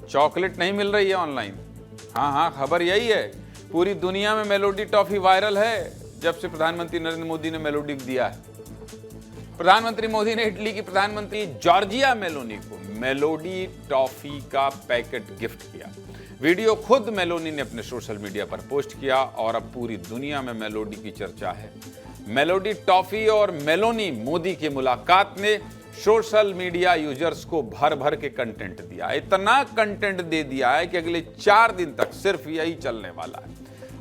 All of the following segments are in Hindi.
चॉकलेट नहीं मिल रही है ऑनलाइन। हाँ, खबर यही है। पूरी दुनिया में मेलोडी टॉफी वायरल है जब से प्रधानमंत्री नरेंद्र मोदी ने मेलोडी दिया है। प्रधानमंत्री मोदी ने इटली की प्रधानमंत्री जॉर्जिया मेलोनी को मेलोडी टॉफी का पैकेट गिफ्ट किया। वीडियो खुद मेलोनी ने अपने सोशल मीडिया पर पोस्ट किया और अब पूरी दुनिया में मेलोडी की चर्चा है। मेलोडी टॉफी और मेलोनी मोदी की मुलाकात ने सोशल मीडिया यूजर्स को भर भर के कंटेंट दिया। इतना कंटेंट दे दिया है कि अगले 4 दिन तक सिर्फ यही चलने वाला है।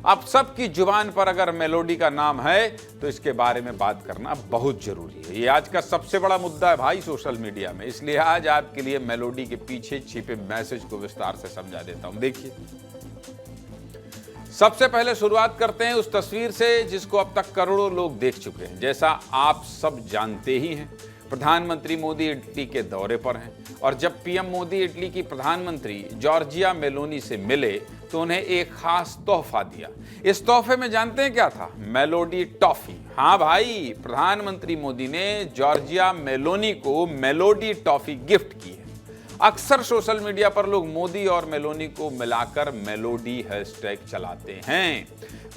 अब सबकी जुबान पर अगर मेलोडी का नाम है तो इसके बारे में बात करना बहुत जरूरी है। ये आज का सबसे बड़ा मुद्दा है भाई सोशल मीडिया में। इसलिए आज आपके लिए मेलोडी के पीछे छिपे मैसेज को विस्तार से समझा देता हूं। देखिए, सबसे पहले शुरुआत करते हैं उस तस्वीर से जिसको अब तक करोड़ों लोग देख चुके हैं। जैसा आप सब जानते ही हैं, प्रधानमंत्री मोदी इटली के दौरे पर हैं और जब पीएम मोदी इटली की प्रधानमंत्री जॉर्जिया मेलोनी से मिले तो उन्हें एक खास तोहफा दिया। इस तोहफे में जानते हैं क्या था? Melody toffee. हाँ भाई, प्रधानमंत्री मोदी ने जॉर्जिया मेलोनी को मेलोडी टॉफी गिफ्ट की है। अक्सर सोशल मीडिया पर लोग मोदी और मेलोनी को मिलाकर मेलोडी हैशटैग चलाते हैं।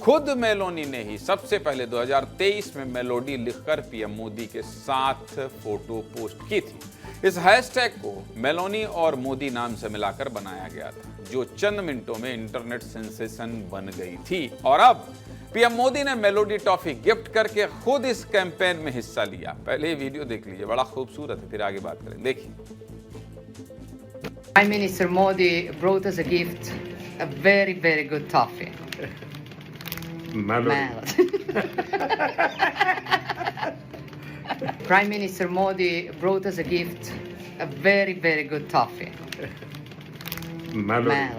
खुद मेलोनी ने ही सबसे पहले 2023 में मेलोडी लिखकर पीएम मोदी के साथ फोटो पोस्ट की थी। इस हैशटैग को मेलोनी और मोदी नाम से मिलाकर बनाया गया था, जो चंद मिनटों में इंटरनेट सेंसेशन बन गई थी। और अब पीएम मोदी ने मेलोडी टॉफी गिफ्ट करके खुद इस कैंपेन में हिस्सा लिया। पहले ये वीडियो देख लीजिए, बड़ा खूबसूरत है, फिर आगे बात करें। देखिए, Prime Minister Modi brought us a gift, a very, very good toffee. Melody. Prime Minister Modi brought us a gift, a very, very good toffee. Melody.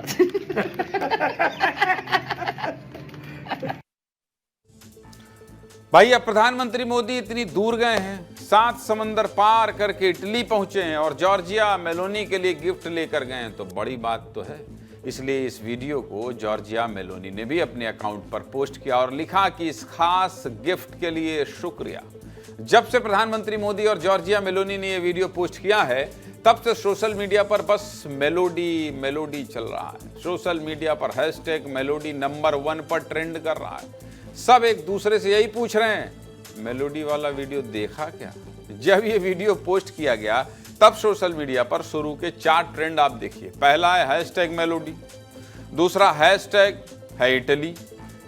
भाई अब प्रधानमंत्री मोदी इतनी दूर गए हैं, 7 समंदर पार करके इटली पहुंचे हैं और जॉर्जिया मेलोनी के लिए गिफ्ट लेकर गए हैं, तो बड़ी बात तो है। इसलिए इस वीडियो को जॉर्जिया मेलोनी ने भी अपने अकाउंट पर पोस्ट किया और लिखा कि इस खास गिफ्ट के लिए शुक्रिया। जब से प्रधानमंत्री मोदी और जॉर्जिया मेलोनी ने यह वीडियो पोस्ट किया है, तब से सोशल मीडिया पर बस मेलोडी चल रहा है। सोशल मीडिया पर हैशटैग मेलोडी नंबर 1 पर ट्रेंड कर रहा है। सब एक दूसरे से यही पूछ रहे हैं, मेलोडी वाला वीडियो देखा क्या? जब ये वीडियो पोस्ट किया गया तब सोशल मीडिया पर शुरू के 4 ट्रेंड आप देखिए। पहला है हैशटैग मेलोडी, दूसरा हैशटैग है इटली,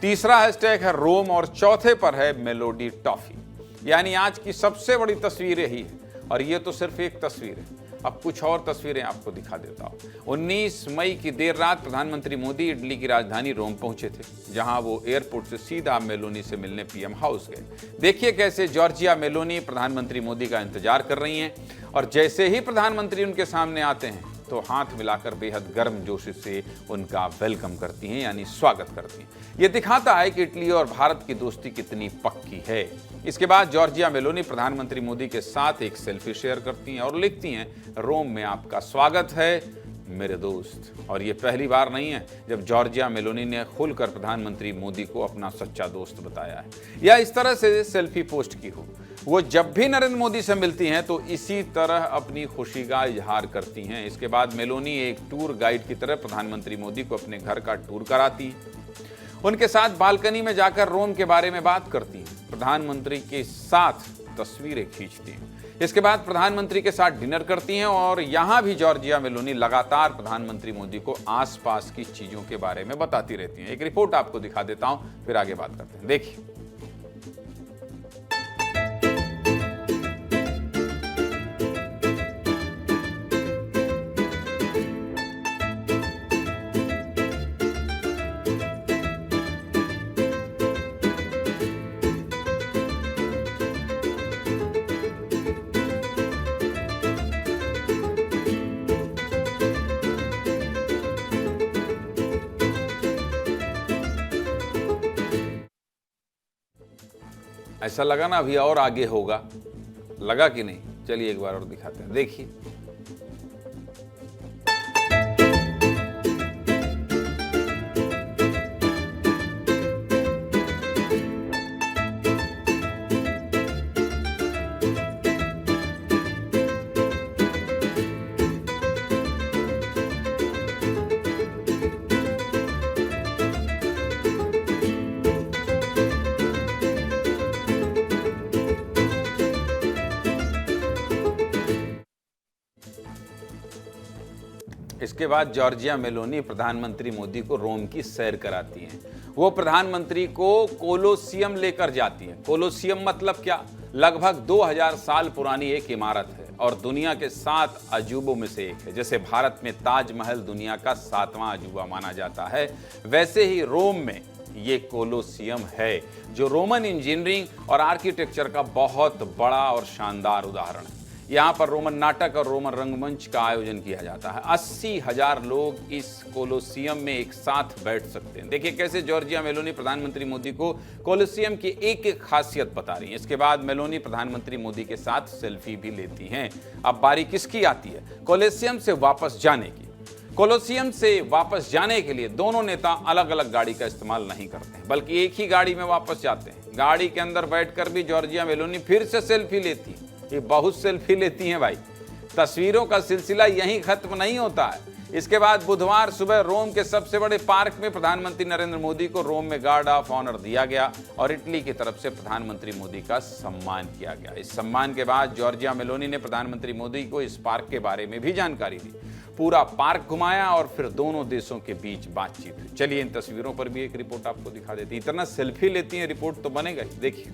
तीसरा हैशटैग है रोम और चौथे पर है मेलोडी टॉफी। यानी आज की सबसे बड़ी तस्वीर यही है। और ये तो सिर्फ एक तस्वीर है, अब कुछ और तस्वीरें आपको दिखा देता हूं। 19 मई की देर रात प्रधानमंत्री मोदी इटली की राजधानी रोम पहुंचे थे, जहां वो एयरपोर्ट से सीधा मेलोनी से मिलने पीएम हाउस गए। देखिए कैसे जॉर्जिया मेलोनी प्रधानमंत्री मोदी का इंतजार कर रही हैं और जैसे ही प्रधानमंत्री उनके सामने आते हैं तो हाथ मिलाकर बेहद गर्मजोशी से उनका वेलकम करती हैं, यानी स्वागत करती हैं। ये दिखाता है कि इटली और भारत की दोस्ती कितनी पक्की है। इसके बाद जॉर्जिया मेलोनी प्रधानमंत्री मोदी के साथ एक सेल्फी शेयर करती हैं और लिखती हैं, रोम में आपका स्वागत है मेरे दोस्त। और ये पहली बार नहीं है जब जॉर्जिया मेलोनी ने खुलकर प्रधानमंत्री मोदी को अपना सच्चा दोस्त बताया है या इस तरह से सेल्फी पोस्ट की हो। वो जब भी नरेंद्र मोदी से मिलती हैं तो इसी तरह अपनी खुशी का इजहार करती हैं। इसके बाद मेलोनी एक टूर गाइड की तरह प्रधानमंत्री मोदी को अपने घर का टूर कराती हैं, उनके साथ बालकनी में जाकर रोम के बारे में बात करती हैं, प्रधानमंत्री के साथ तस्वीरें खींचती हैं। इसके बाद प्रधानमंत्री के साथ डिनर करती हैं और यहां भी जॉर्जिया मेलोनी लगातार प्रधानमंत्री मोदी को आसपास की चीजों के बारे में बताती रहती हैं। एक रिपोर्ट आपको दिखा देता हूं, फिर आगे बात करते हैं। देखिए, ऐसा लगा ना अभी और आगे होगा, लगा कि नहीं? चलिए एक बार और दिखाते हैं। देखिए, इसके बाद जॉर्जिया मेलोनी प्रधानमंत्री मोदी को रोम की सैर कराती हैं। वो प्रधानमंत्री को कोलोसियम लेकर जाती हैं। कोलोसियम मतलब क्या? लगभग 2000 साल पुरानी एक इमारत है और दुनिया के 7 अजूबों में से एक है। जैसे भारत में ताजमहल दुनिया का 7वां अजूबा माना जाता है, वैसे ही रोम में ये कोलोसियम है, जो रोमन इंजीनियरिंग और आर्किटेक्चर का बहुत बड़ा और शानदार उदाहरण है। यहाँ पर रोमन नाटक और रोमन रंगमंच का आयोजन किया जाता है। 80,000 लोग इस कोलोसियम में एक साथ बैठ सकते हैं। देखिए कैसे जॉर्जिया मेलोनी प्रधानमंत्री मोदी को कोलोसियम की एक एक खासियत बता रही हैं। इसके बाद मेलोनी प्रधानमंत्री मोदी के साथ सेल्फी भी लेती हैं। अब बारी किसकी आती है? कोलोसियम से वापस जाने की। कोलोसियम से वापस जाने के लिए दोनों नेता अलग अलग गाड़ी का इस्तेमाल नहीं करते हैं, बल्कि एक ही गाड़ी में वापस जाते हैं। गाड़ी के अंदर बैठकर भी जॉर्जिया मेलोनी फिर से सेल्फी लेती है। ये बहुत सेल्फी लेती हैं भाई। तस्वीरों का सिलसिला यहीं खत्म नहीं होता है। इसके बाद बुधवार सुबह रोम के सबसे बड़े पार्क में प्रधानमंत्री नरेंद्र मोदी को रोम में गार्ड ऑफ ऑनर दिया गया और इटली की तरफ से प्रधानमंत्री मोदी का सम्मान किया गया। इस सम्मान के बाद जॉर्जिया मेलोनी ने प्रधानमंत्री मोदी को इस पार्क के बारे में भी जानकारी दी। पूरा पार्क घुमाया और फिर दोनों देशों के बीच बातचीत हुई। चलिए इन तस्वीरों पर भी एक रिपोर्ट आपको दिखा देती। इतना सेल्फी लेती हैं, रिपोर्ट तो बनेगा ही। देखिए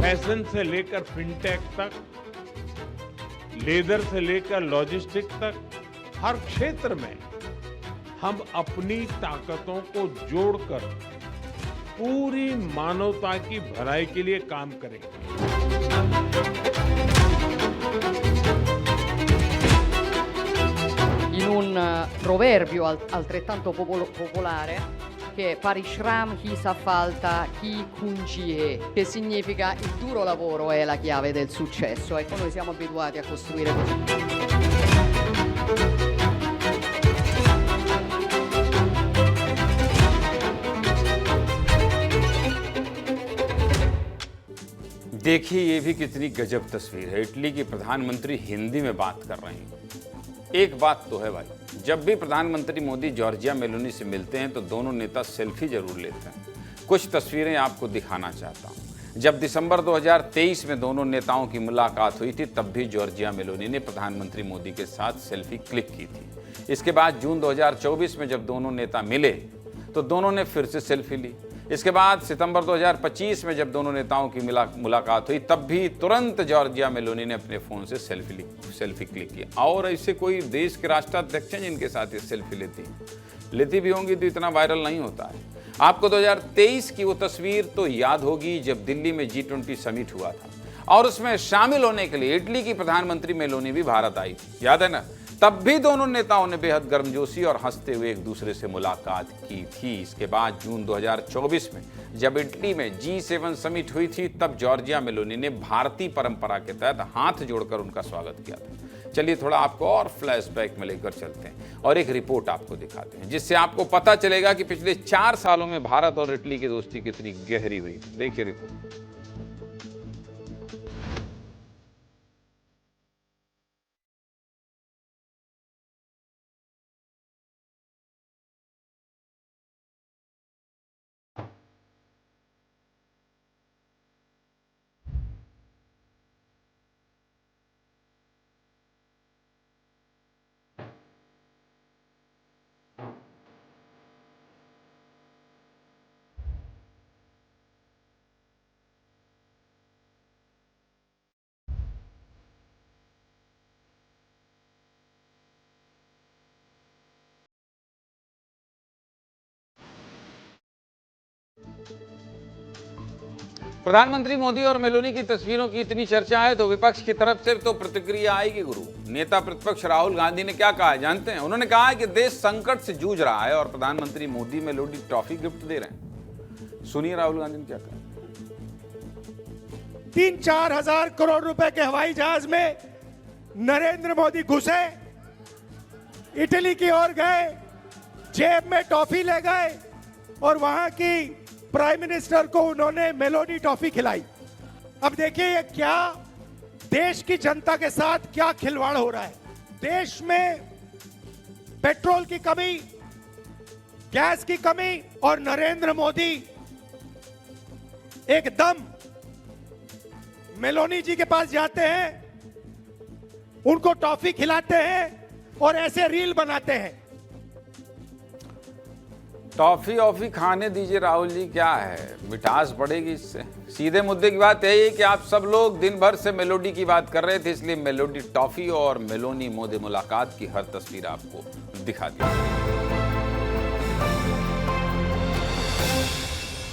फैशन से लेकर फिनटेक तक, लेदर से लेकर लॉजिस्टिक तक, हर क्षेत्र में हम अपनी ताकतों को जोड़कर पूरी मानवता की भलाई के लिए काम करेंगे। In un proverbio altrettanto popolare che Parishram chi s'affalta chi kungie, che significa il duro lavoro è la chiave del successo. Ecco, noi siamo abituati a costruire così. देखिए ये भी कितनी गजब तस्वीर है। इटली की प्रधानमंत्री हिंदी में बात कर रही हैं। एक बात तो है भाई, जब भी प्रधानमंत्री मोदी जॉर्जिया मेलोनी से मिलते हैं तो दोनों नेता सेल्फी जरूर लेते हैं। कुछ तस्वीरें आपको दिखाना चाहता हूं। जब दिसंबर 2023 में दोनों नेताओं की मुलाकात हुई थी, तब भी जॉर्जिया मेलोनी ने प्रधानमंत्री मोदी के साथ सेल्फी क्लिक की थी। इसके बाद जून 2024 में जब दोनों नेता मिले तो दोनों ने फिर से सेल्फी ली। इसके बाद सितंबर 2025 में जब दोनों नेताओं की मुलाकात हुई, तब भी तुरंत जॉर्जिया मेलोनी ने अपने फ़ोन से सेल्फी क्लिक किया। और ऐसे कोई देश के राष्ट्राध्यक्ष हैं जिनके साथ ये सेल्फी लेती भी होंगी तो इतना वायरल नहीं होता है। आपको 2023 की वो तस्वीर तो याद होगी जब दिल्ली में G20 समिट हुआ था और उसमें शामिल होने के लिए इटली की प्रधानमंत्री मेलोनी भी भारत आई थी, याद है ना? तब भी दोनों नेताओं ने बेहद गर्मजोशी और हंसते हुए एक दूसरे से मुलाकात की थी। इसके बाद जून 2024 में जब इटली में G7 समिट हुई थी, तब जॉर्जिया मेलोनी ने भारतीय परंपरा के तहत हाथ जोड़कर उनका स्वागत किया था। चलिए थोड़ा आपको और फ्लैशबैक में लेकर चलते हैं और एक रिपोर्ट आपको दिखाते हैं, जिससे आपको पता चलेगा कि पिछले 4 सालों में भारत और इटली की दोस्ती कितनी गहरी हुई। देखिए रिपोर्ट। प्रधानमंत्री मोदी और मेलोनी की तस्वीरों की इतनी चर्चा है तो विपक्ष की तरफ से तो प्रतिक्रिया आएगी गुरु। नेता प्रतिपक्ष राहुल गांधी ने क्या कहा है जानते हैं? उन्होंने कहा है कि देश संकट से जूझ रहा है और प्रधानमंत्री मोदी मेलोनी ट्रॉफी गिफ्ट दे रहे हैं। सुनिए राहुल गांधी ने क्या कहा। 3-4 हजार करोड़ रुपए के हवाई जहाज में नरेंद्र मोदी घुसे, इटली की ओर गए, जेब में टॉफी ले गए और वहां की प्राइम मिनिस्टर को उन्होंने मेलोनी टॉफी खिलाई। अब देखिए ये क्या देश की जनता के साथ क्या खिलवाड़ हो रहा है। देश में पेट्रोल की कमी, गैस की कमी, और नरेंद्र मोदी एकदम मेलोनी जी के पास जाते हैं, उनको टॉफी खिलाते हैं और ऐसे रील बनाते हैं। टॉफी ऑफी खाने दीजिए राहुल जी, क्या है, मिठास बढ़ेगी इससे। सीधे मुद्दे की बात यही है कि आप सब लोग दिन भर से मेलोडी की बात कर रहे थे, इसलिए मेलोडी टॉफी और मेलोनी मोदी मुलाकात की हर तस्वीर आपको दिखा दी।